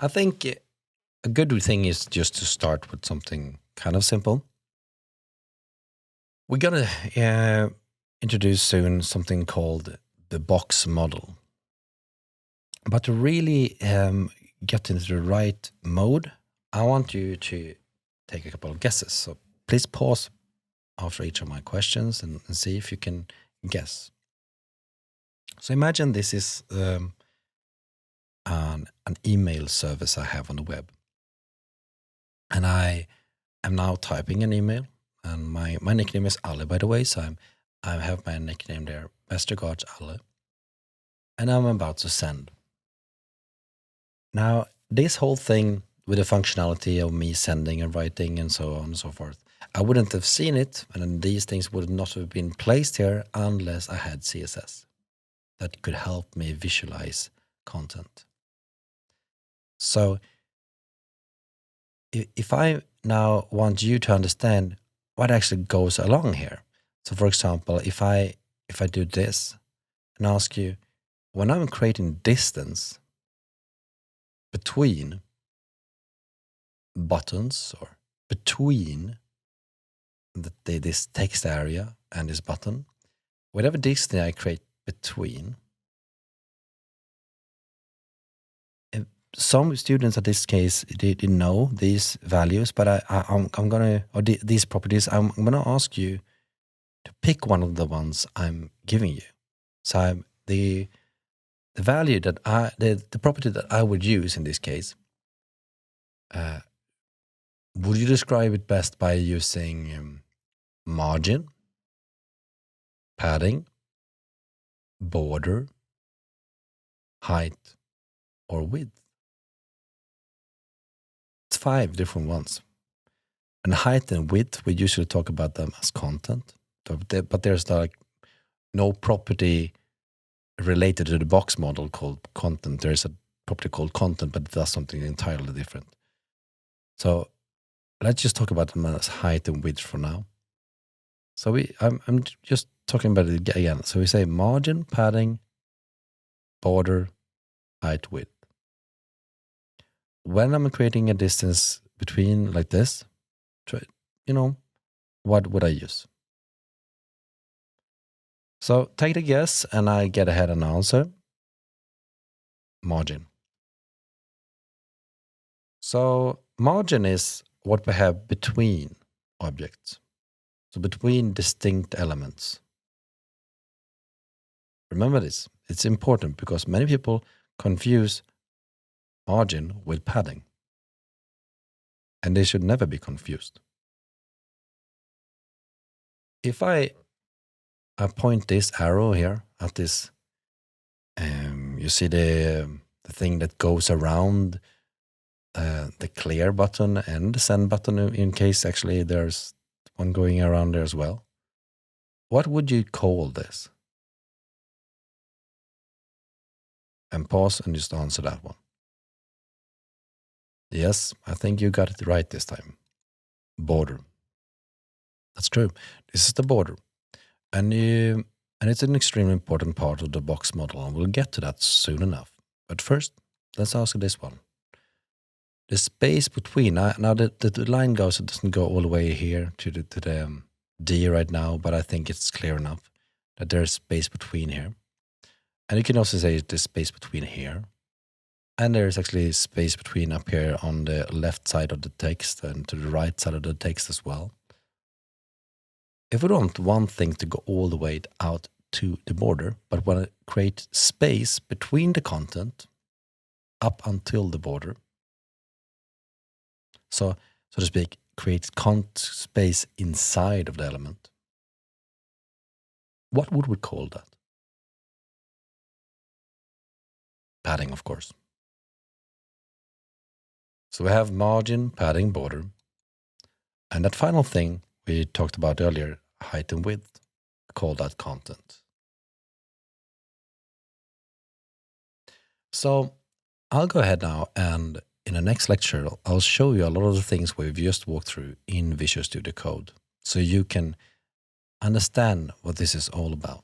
I think a good thing is just to start with something kind of simple. We're gonna introduce soon something called the box model. But to really get into the right mode, I want you to take a couple of guesses. So please pause after each of my questions and see if you can guess. So imagine this is an email service I have on the web. And I am now typing an email. And my nickname is Ali, by the way. So I have my nickname there, Westergaard Ali. And I'm about to send. Now, this whole thing with the functionality of me sending and writing and so on and so forth, I wouldn't have seen it, and then these things would not have been placed here unless I had CSS that could help me visualize content. So if I now want you to understand what actually goes along here. So for example, if I do this and ask you, when I'm creating distance between buttons or between this text area and this button, whatever distance I create between, some students in this case didn't know these values, but I'm gonna, or these properties, I'm gonna ask you to pick one of the ones I'm giving you. So the value that the property that I would use in this case, would you describe it best by using margin, padding, border, height, or width? It's 5 different ones. And height and width, we usually talk about them as content, but there's like no property related to the box model called content. There's a property called content, but it does something entirely different. So let's just talk about them as height and width for now. So I'm just talking about it again. So we say margin, padding, border, height, width. When I'm creating a distance between like this, what would I use? So take a guess and I get ahead and answer. Margin. So margin is what we have between objects. So between distinct elements. Remember this. It's important because many people confuse margin with padding. And they should never be confused. If I point this arrow here at this, you see the thing that goes around the clear button and the send button, in case actually there's one going around there as well. What would you call this? And pause and just answer that one. Yes, I think you got it right this time. Border. That's true. This is the border. And it's an extremely important part of the box model, and we'll get to that soon enough. But first, let's answer this one. The space between, now the line goes, it doesn't go all the way here to the D right now, but I think it's clear enough that there's space between here. And you can also say there's space between here. And there's actually space between up here on the left side of the text and to the right side of the text as well. If we don't want one thing to go all the way out to the border, but want to create space between the content up until the border, so to speak, create space inside of the element, what would we call that? Padding, of course. So we have margin, padding, border. And that final thing we talked about earlier, height and width, call that content. So I'll go ahead now, and in the next lecture, I'll show you a lot of the things we've just walked through in Visual Studio Code, so you can understand what this is all about.